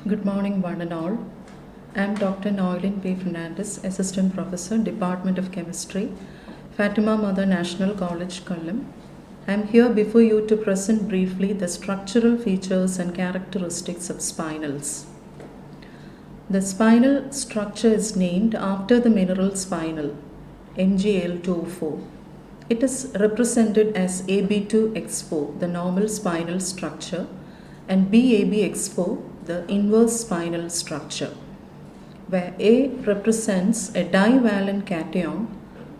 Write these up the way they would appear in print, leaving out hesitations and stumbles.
Good morning, one and all. I am Dr. Noeline Fernandez, Assistant Professor, Department of Chemistry, Fatima Mother National College, Kollam. I am here before you to present briefly the structural features and characteristics of spinels. The spinel structure is named after the mineral spinel, MgL2O4. It is represented as AB2X4, the normal spinal structure, and BABX4, the inverse spinal structure, where A represents a divalent cation,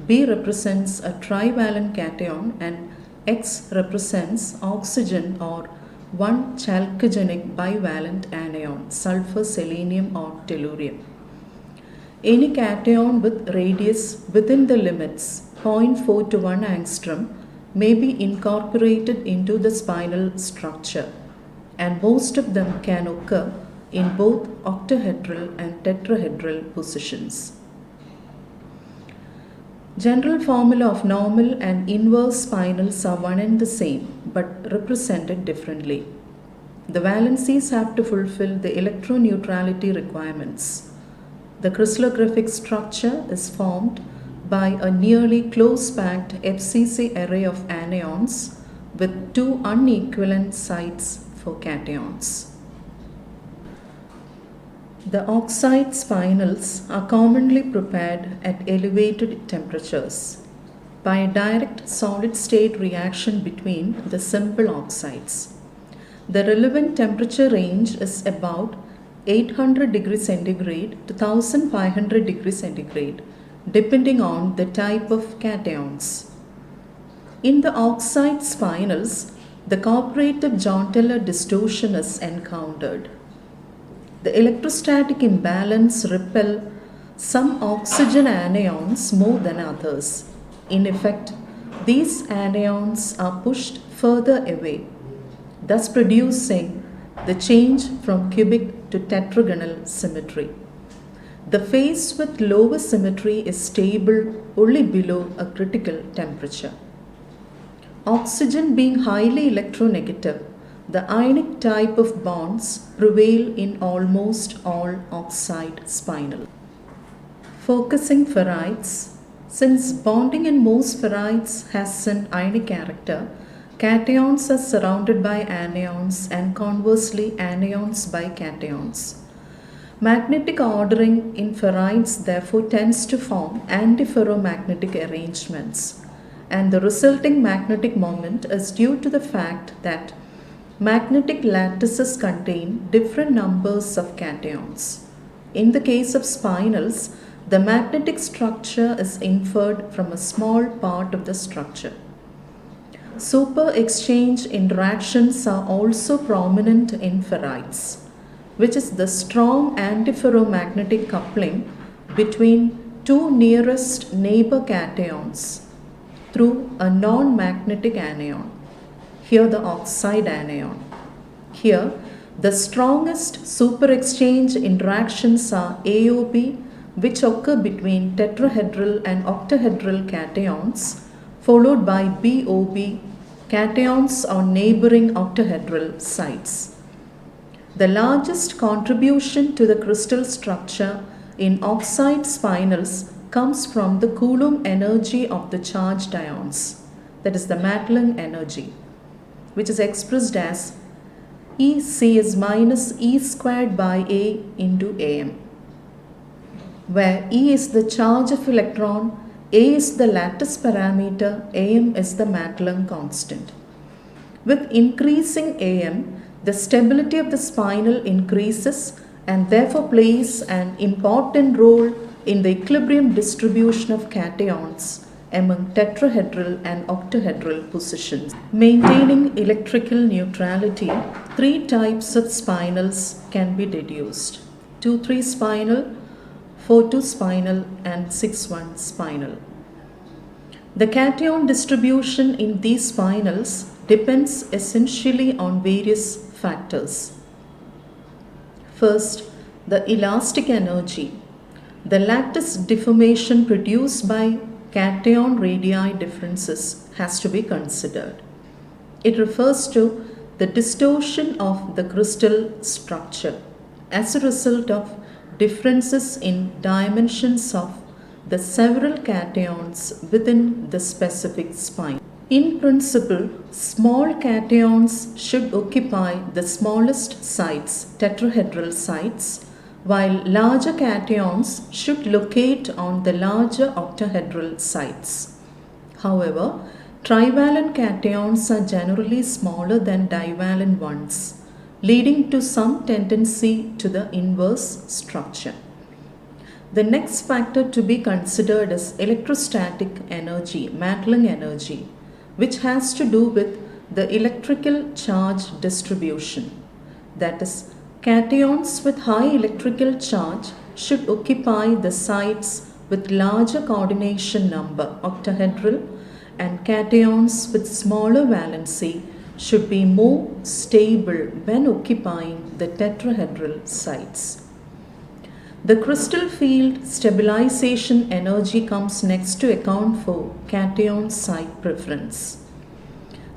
B represents a trivalent cation, and X represents oxygen or one chalcogenic bivalent anion, sulfur, selenium, or tellurium. Any cation with radius within the limits 0.4 to 1 angstrom may be incorporated into the spinal structure, and most of them can occur in both octahedral and tetrahedral positions. General formula of normal and inverse spinels are one and the same, but represented differently. The valencies have to fulfill the electroneutrality requirements. The crystallographic structure is formed by a nearly close-packed FCC array of anions with two unequivalent sites for cations. The oxide spinels are commonly prepared at elevated temperatures by a direct solid-state reaction between the simple oxides. The relevant temperature range is about 800 degrees centigrade to 1500 degrees centigrade, depending on the type of cations. In the oxide spinels, the cooperative Jahn-Teller distortion is encountered. The electrostatic imbalance repel some oxygen anions more than others. In effect, these anions are pushed further away, thus producing the change from cubic to tetragonal symmetry. The phase with lower symmetry is stable only below a critical temperature. Oxygen being highly electronegative, the ionic type of bonds prevail in almost all oxide spinel. Focusing ferrites. Since bonding in most ferrites has an ionic character, cations are surrounded by anions and conversely anions by cations. Magnetic ordering in ferrites therefore tends to form antiferromagnetic arrangements, and the resulting magnetic moment is due to the fact that magnetic lattices contain different numbers of cations. In the case of spinels, the magnetic structure is inferred from a small part of the structure. Super exchange interactions are also prominent in ferrites, which is the strong antiferromagnetic coupling between two nearest neighbor cations through a non-magnetic anion, here the oxide anion. Here, the strongest superexchange interactions are AOB, which occur between tetrahedral and octahedral cations, followed by BOB, cations on neighboring octahedral sites. The largest contribution to the crystal structure in oxide spinels comes from the Coulomb energy of the charged ions, that is the Matlin energy, which is expressed as ECs minus E squared by A into AM, where E is the charge of electron, A is the lattice parameter, AM is the Matlin constant. With increasing AM, the stability of the spinel increases and therefore plays an important role in the equilibrium distribution of cations among tetrahedral and octahedral positions. Maintaining electrical neutrality, three types of spinels can be deduced: 2,3 spinel, 4,2 spinel, and 6,1 spinel. The cation distribution in these spinels depends essentially on various factors. First, the elastic energy. The lattice deformation produced by cation radii differences has to be considered. It refers to the distortion of the crystal structure as a result of differences in dimensions of the several cations within the specific spine. In principle, small cations should occupy the smallest sites, tetrahedral sites, while larger cations should locate on the larger octahedral sites. However, trivalent cations are generally smaller than divalent ones, leading to some tendency to the inverse structure. The next factor to be considered is electrostatic energy, Matlung energy, which has to do with the electrical charge distribution. That is, cations with high electrical charge should occupy the sites with larger coordination number, octahedral, and cations with smaller valency should be more stable when occupying the tetrahedral sites. The crystal field stabilization energy comes next to account for cation site preference.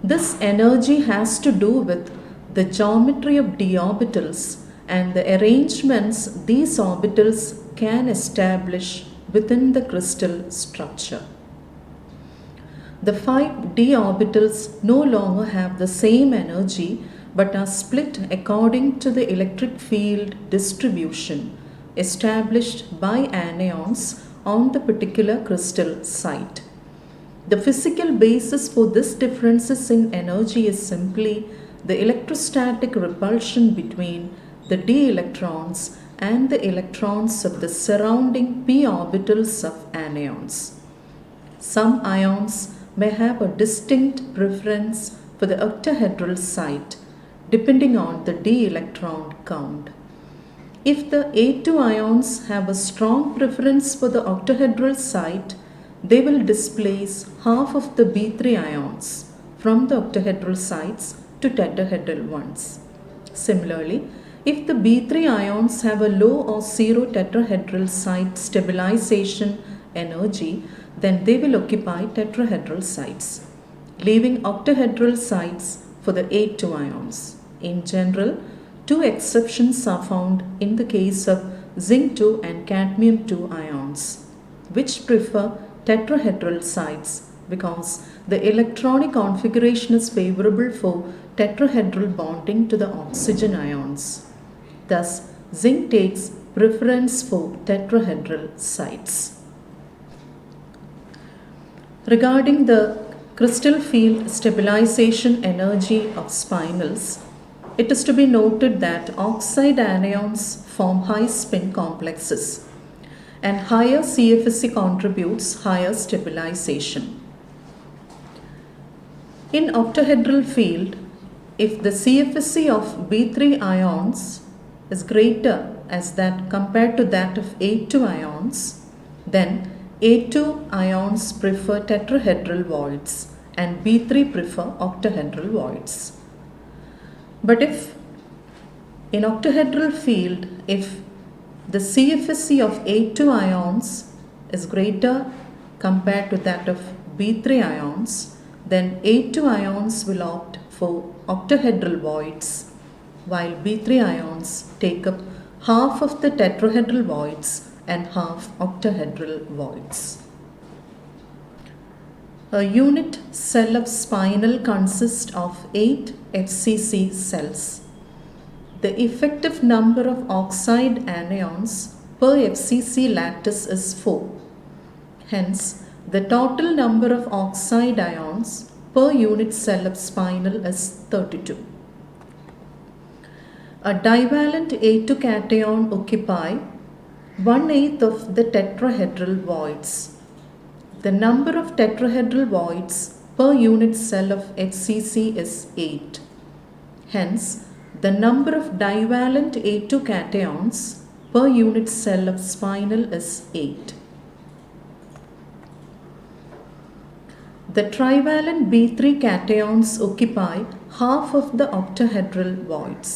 This energy has to do with the geometry of d orbitals and the arrangements these orbitals can establish within the crystal structure. The 5 d orbitals no longer have the same energy but are split according to the electric field distribution established by anions on the particular crystal site. The physical basis for this differences in energy is simply the electrostatic repulsion between the d electrons and the electrons of the surrounding p orbitals of anions. Some ions may have a distinct preference for the octahedral site depending on the d electron count. If the A2 ions have a strong preference for the octahedral site, they will displace half of the B3 ions from the octahedral sites to tetrahedral ones. Similarly, if the B3 ions have a low or zero tetrahedral site stabilization energy, then they will occupy tetrahedral sites, leaving octahedral sites for the A2 ions. In general, 2 exceptions are found in the case of zinc 2 and cadmium 2 ions, which prefer tetrahedral sites because the electronic configuration is favorable for tetrahedral bonding to the oxygen ions. Thus, zinc takes preference for tetrahedral sites. Regarding the crystal field stabilization energy of spinels, it is to be noted that oxide anions form high spin complexes and higher CFSE contributes higher stabilization. In octahedral field, if the CFSE of B3 ions is greater as that compared to that of A2 ions, then A2 ions prefer tetrahedral voids and B3 prefer octahedral voids. But if in octahedral field, if the CFSE of A2 ions is greater compared to that of B3 ions, then A2 ions will opt for octahedral voids, while B3 ions take up half of the tetrahedral voids and half octahedral voids. A unit cell of spinel consists of 8 FCC cells. The effective number of oxide anions per FCC lattice is 4. Hence, the total number of oxide ions per unit cell of spinel is 32. A divalent A2 cation occupy 1/8 of the tetrahedral voids. The number of tetrahedral voids per unit cell of FCC is 8. Hence, the number of divalent A2 cations per unit cell of spinel is 8. The trivalent B3 cations occupy half of the octahedral voids.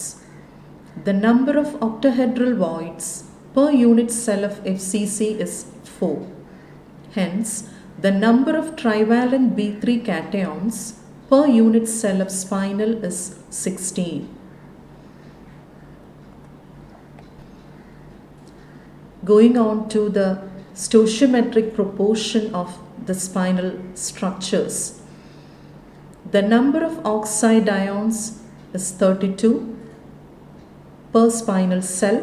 The number of octahedral voids per unit cell of FCC is 4. Hence, the number of trivalent B3 cations per unit cell of spinel is 16. going on to the stoichiometric proportion of the spinal structures. The number of oxide ions is 32 per spinal cell.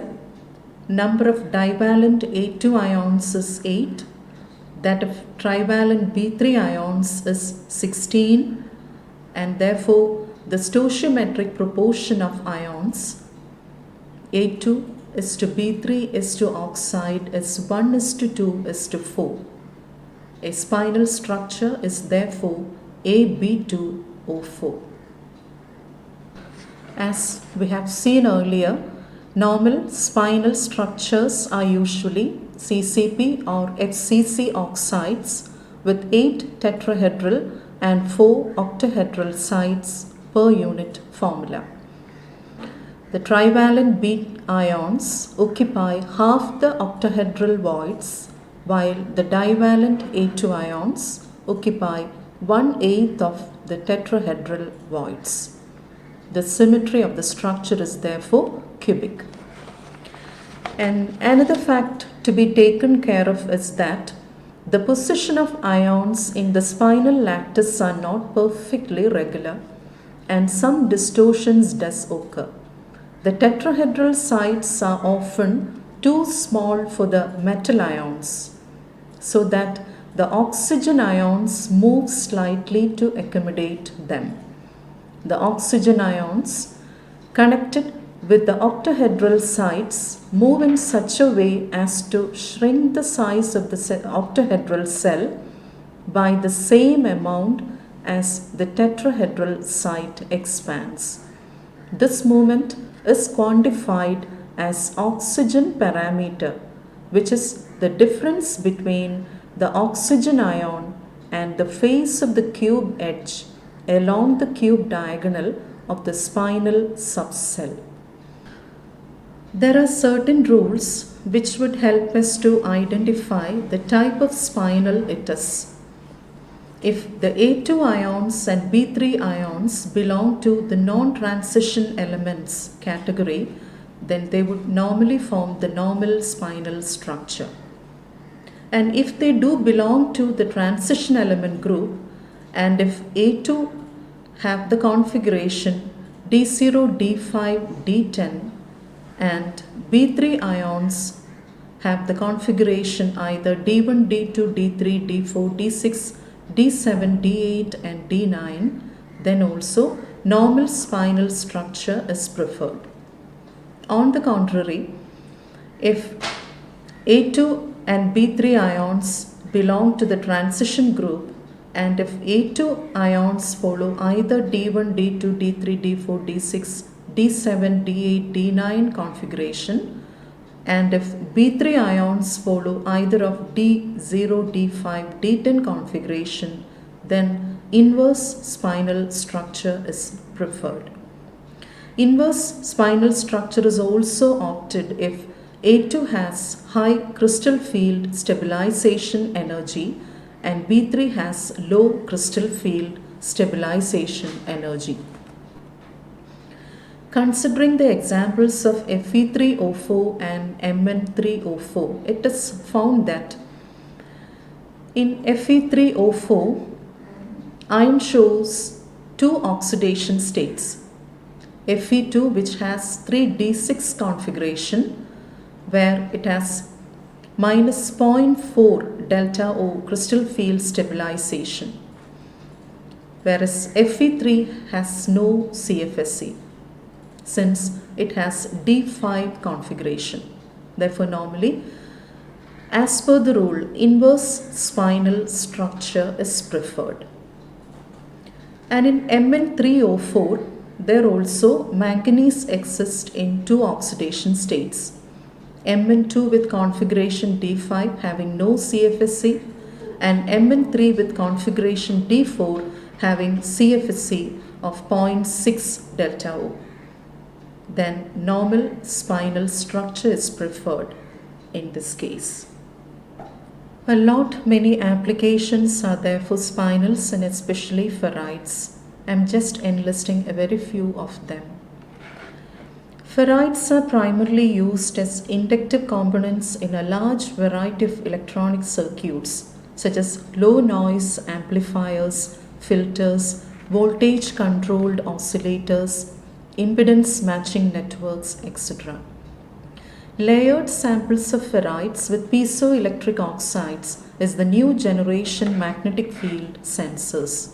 Number of divalent A2 ions is 8. That of trivalent B3 ions is 16, and therefore the stoichiometric proportion of ions A2 is to B3 is to oxide is 1 is to 2 is to 4. A spinal structure is therefore AB2O4. As we have seen earlier, normal spinal structures are usually CCP or FCC oxides with 8 tetrahedral and 4 octahedral sides per unit formula. The trivalent B ions occupy half the octahedral voids, while the divalent A2 ions occupy 1/8 of the tetrahedral voids. The symmetry of the structure is therefore cubic. And another fact to be taken care of is that the position of ions in the spinal lattice are not perfectly regular, and some distortions does occur. The tetrahedral sides are often too small for the metal ions, so that the oxygen ions move slightly to accommodate them. The oxygen ions connected with the octahedral sides move in such a way as to shrink the size of the octahedral cell by the same amount as the tetrahedral side expands. This movement is quantified as oxygen parameter, which is the difference between the oxygen ion and the face of the cube edge along the cube diagonal of the spinal subcell. There are certain rules which would help us to identify the type of spinal it is. If the A2 ions and B3 ions belong to the non-transition elements category, then they would normally form the normal spinal structure. And if they do belong to the transition element group, and if A2 have the configuration D0, D5, D10, and B3 ions have the configuration either D1, D2, D3, D4, D6, D7, D8 and D9, then also normal spinal structure is preferred. On the contrary, if A2 and B3 ions belong to the transition group, and if A2 ions follow either D1, D2, D3, D4, D6, D7, D8, D9 configuration, and if B3 ions follow either of D0, D5, D10 configuration, then inverse spinal structure is preferred. Inverse spinal structure is also opted if A2 has high crystal field stabilization energy and B3 has low crystal field stabilization energy. Considering the examples of Fe3O4 and Mn3O4, it is found that in Fe3O4, iron shows two oxidation states. Fe2, which has 3d6 configuration, where it has minus 0.4 delta O crystal field stabilization, whereas Fe3 has no CFSE, since it has D5 configuration. Therefore, normally, as per the rule, inverse spinal structure is preferred. And in Mn3O4, there also manganese exists in two oxidation states. Mn2 with configuration D5 having no CFSE, and Mn3 with configuration D4 having CFSE of 0.6 delta O. Then normal spinal structure is preferred in this case. Many applications are there for spinals and especially ferrites. I am just enlisting a very few of them. Ferrites are primarily used as inductive components in a large variety of electronic circuits, such as low noise amplifiers, filters, voltage controlled oscillators, impedance matching networks, etc. Layered samples of ferrites with piezoelectric oxides is the new generation magnetic field sensors.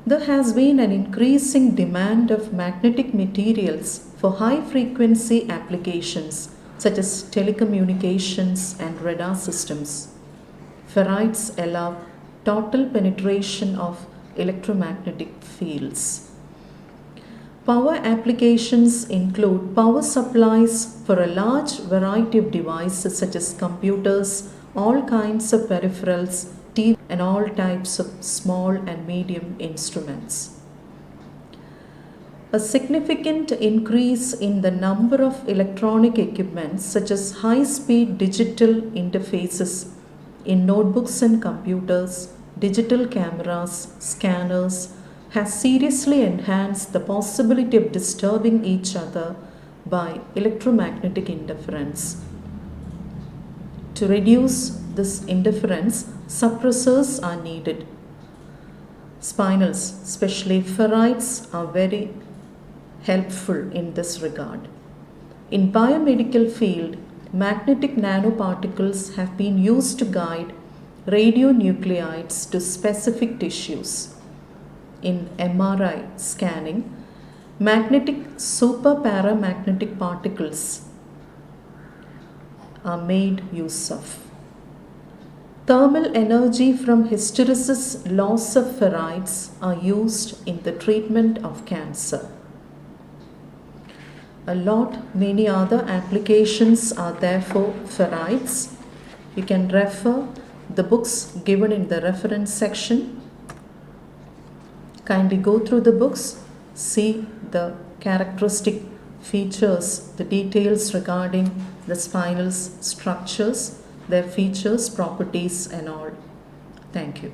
There has been an increasing demand of magnetic materials for high frequency applications such as telecommunications and radar systems. Ferrites allow total penetration of electromagnetic fields. Power applications include power supplies for a large variety of devices such as computers, all kinds of peripherals, TV, and all types of small and medium instruments. A significant increase in the number of electronic equipments such as high-speed digital interfaces in notebooks and computers, digital cameras, scanners, has seriously enhanced the possibility of disturbing each other by electromagnetic interference. To reduce this interference, suppressors are needed. Spinels, especially ferrites, are very helpful in this regard. In biomedical field, magnetic nanoparticles have been used to guide radionuclides to specific tissues. In MRI scanning, magnetic superparamagnetic particles are made use of. Thermal energy from hysteresis loss of ferrites are used in the treatment of cancer. Many other applications are there for ferrites. You can refer the books given in the reference section. Kindly go through the books, see the characteristic features, the details regarding the spinel's structures, their features, properties and all. Thank you.